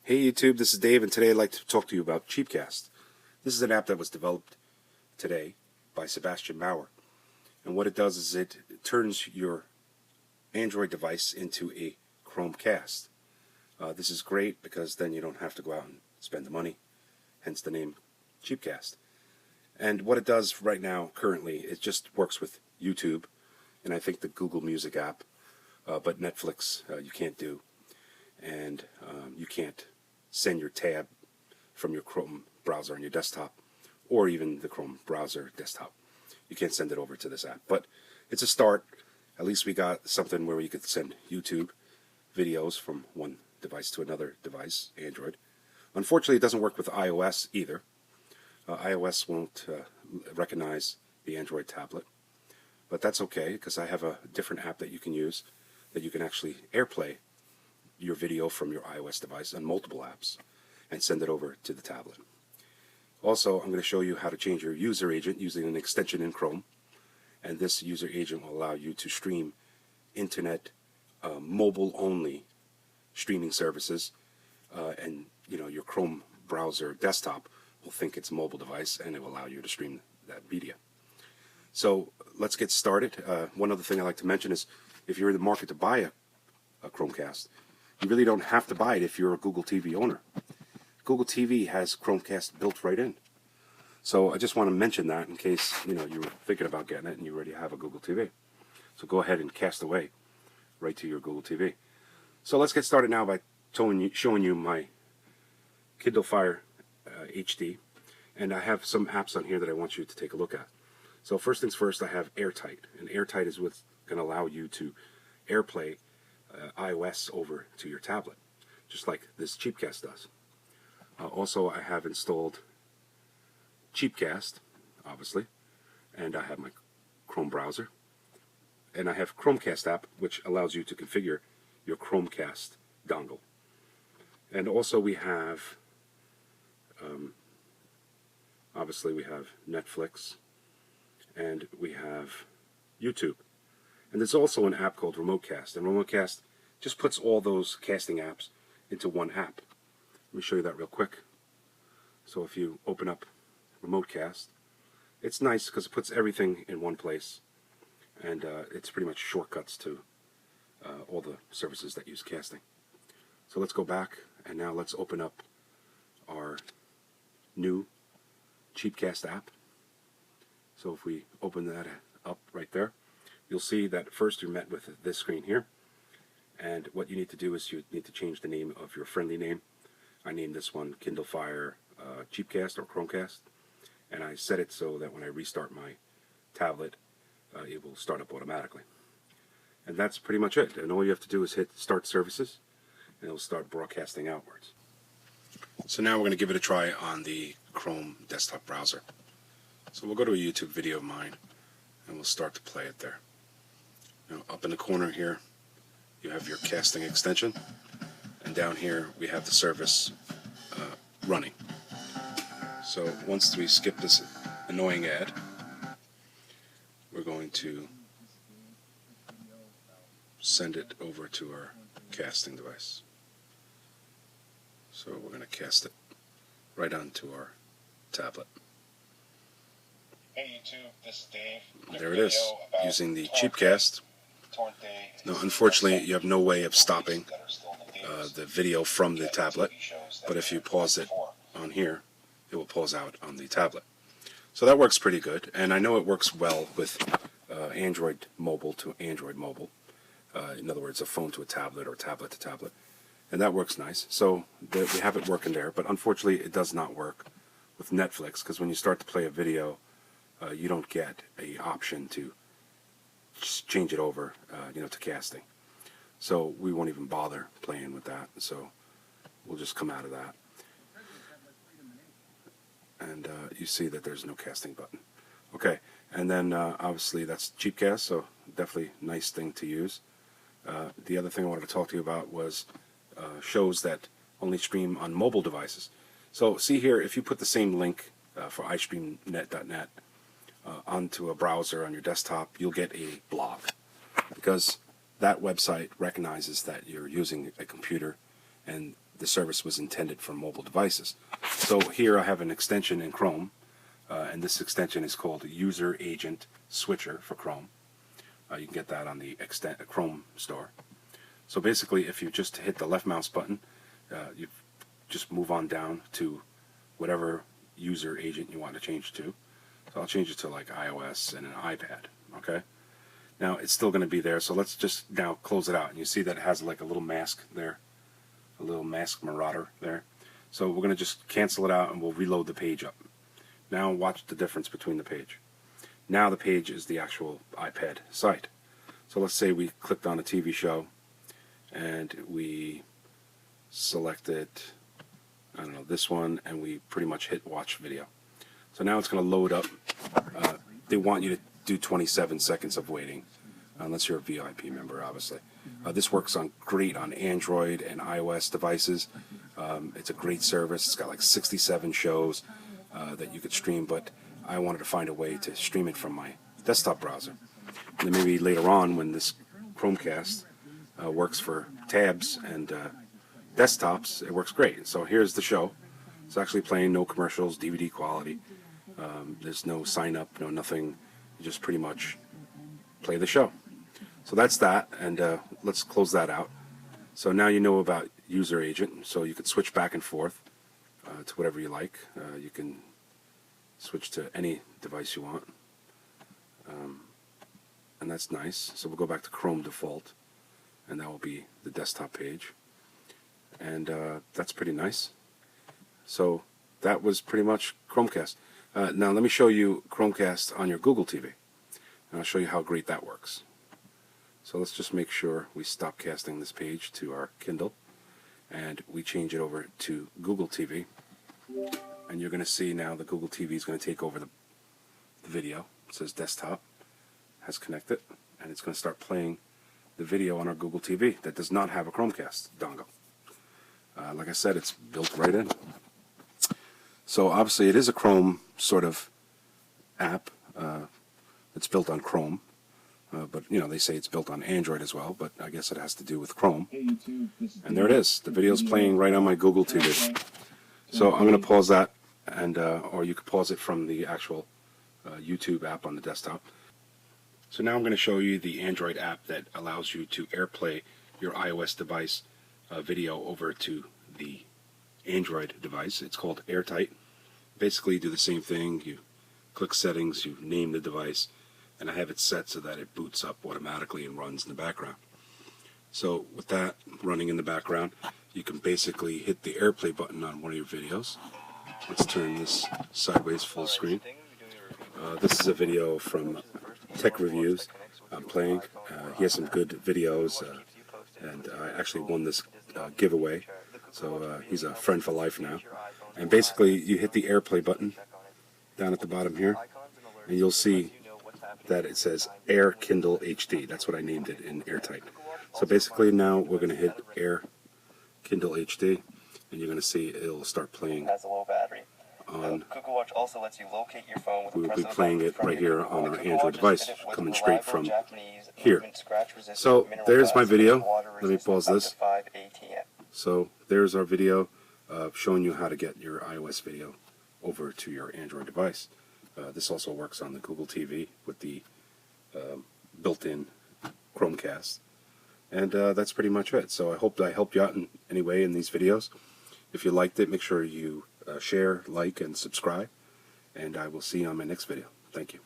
Hey YouTube, this is Dave, and today I'd like to talk to you about Cheapcast. This is an app that was developed today by Sebastian Bauer. And what it does is it turns your Android device into a Chromecast. This is great because then you don't have to go out and spend the money, hence the name Cheapcast. And what it does right now, currently, it just works with YouTube, and I think the Google Music app, but Netflix you can't do. And you can't send your tab from your Chrome browser on your desktop, or even the Chrome browser desktop. You can't send it over to this app, but it's a start. At least we got something where you could send YouTube videos from one device to another device, Android. Unfortunately, it doesn't work with iOS either. iOS won't recognize the Android tablet, but that's okay because I have a different app that you can use that you can actually Airplay your video from your iOS device on multiple apps and send it over to the tablet. Also, I'm going to show you how to change your user agent using an extension in Chrome, and this user agent will allow you to stream internet mobile only streaming services, and your Chrome browser desktop will think it's a mobile device and it will allow you to stream that media. So let's get started. One other thing I like to mention is if you're in the market to buy a Chromecast, you really don't have to buy it if you're a Google TV owner. Google TV has Chromecast built right in. So I just want to mention that in case you were thinking about getting it and you already have a Google TV. So go ahead and cast away right to your Google TV. So let's get started now by showing you my Kindle Fire HD, and I have some apps on here that I want you to take a look at. So first things first, I have Airtight, and Airtight is what's going to allow you to AirPlay iOS over to your tablet, just like this Cheapcast does. Also, I have installed Cheapcast, obviously, and I have my Chrome browser, and I have Chromecast app, which allows you to configure your Chromecast dongle. And also we have, obviously we have Netflix, and we have YouTube. And there's also an app called Remotecast, and Remotecast just puts all those casting apps into one app. Let me show you that real quick. So if you open up Remotecast, it's nice because it puts everything in one place, and it's pretty much shortcuts to all the services that use casting. So let's go back, and now let's open up our new Cheapcast app. So if we open that up right there, you'll see that first you're met with this screen here, and what you need to do is you need to change the name of your friendly name. I named this one Kindle Fire Cheapcast or Chromecast, and I set it so that when I restart my tablet it will start up automatically. And that's pretty much it, and all you have to do is hit Start Services and it'll start broadcasting outwards. So now we're going to give it a try on the Chrome desktop browser. So we'll go to a YouTube video of mine and we'll start to play it there. Now, up in the corner here, you have your casting extension, and down here we have the service running. So once we skip this annoying ad, we're going to send it over to our casting device. So we're going to cast it right onto our tablet. Hey YouTube, this is Dave. There it is, using the Cheapcast. Now, unfortunately, you have no way of stopping the video from the tablet, but if you pause it on here, it will pause out on the tablet. So that works pretty good, and I know it works well with Android mobile to Android mobile. In other words, a phone to a tablet or tablet to tablet, and that works nice. So we have it working there, but unfortunately, it does not work with Netflix, because when you start to play a video, you don't get an option to just change it over to casting. So we won't even bother playing with that, so we'll just come out of that. And you see that there's no casting button. Okay, and then obviously that's Cheapcast, so definitely nice thing to use. The other thing I wanted to talk to you about was shows that only stream on mobile devices. So see here, if you put the same link for iStreamNet.net onto a browser on your desktop, you'll get a block, because that website recognizes that you're using a computer, and the service was intended for mobile devices. So here I have an extension in Chrome, and this extension is called User Agent Switcher for Chrome. You can get that on the Chrome store. So basically, if you just hit the left mouse button, you just move on down to whatever user agent you want to change to. So I'll change it to like iOS and an iPad. Okay. Now it's still going to be there, so let's just now close it out. And you see that it has like a little mask there, a little mask marauder there. So we're going to just cancel it out and we'll reload the page up. Now watch the difference between the page. Now the page is the actual iPad site. So let's say we clicked on a TV show and we selected, I don't know, this one, and we pretty much hit watch video. So now it's going to load up. They want you to do 27 seconds of waiting, unless you're a VIP member, obviously. This works great on Android and iOS devices. It's a great service. It's got like 67 shows that you could stream, but I wanted to find a way to stream it from my desktop browser. And then maybe later on, when this Chromecast works for tabs and desktops, it works great. So here's the show. It's actually playing, no commercials, DVD quality. There's no sign up, no nothing. You just pretty much play the show. So that's that, and let's close that out. So now you know about User Agent, so you can switch back and forth to whatever you like. You can switch to any device you want, and that's nice. So we'll go back to Chrome default, and that will be the desktop page, and that's pretty nice. So that was pretty much Chromecast. Now let me show you Chromecast on your Google TV, and I'll show you how great that works. So let's just make sure we stop casting this page to our Kindle, and we change it over to Google TV, and you're going to see now the Google TV is going to take over the video. It says desktop, has connected, and it's going to start playing the video on our Google TV that does not have a Chromecast dongle. Like I said, it's built right in. So obviously it is a Chrome sort of app. It's built on Chrome, but you know, they say it's built on Android as well, but I guess it has to do with Chrome. And there it is. The video's playing right on my Google TV. So I'm going to pause that, and or you could pause it from the actual YouTube app on the desktop. So now I'm going to show you the Android app that allows you to AirPlay your iOS device video over to the Android device. It's called Airtight. Basically you do the same thing. You click settings, you name the device, and I have it set so that it boots up automatically and runs in the background. So with that running in the background, you can basically hit the Airplay button on one of your videos. Let's turn this sideways full screen. This is a video from Tech Reviews. I'm playing. He has some good videos, and I actually won this giveaway. So he's a friend for life now. And basically you hit the Airplay button down at the bottom here, and you'll see that it says Air Kindle HD. That's what I named it in Airtight. So basically now we're going to hit Air Kindle HD, and you're going to see it'll start playing. Has a low battery. Google Watch also lets you locate your phone with we will be playing it right here on our Android device, coming straight from here. So there's my video. Let me pause this. So there's our video showing you how to get your iOS video over to your Android device. This also works on the Google TV with the built-in Chromecast. And that's pretty much it. So I hope I helped you out in any way in these videos. If you liked it, make sure you share, like, and subscribe. And I will see you on my next video. Thank you.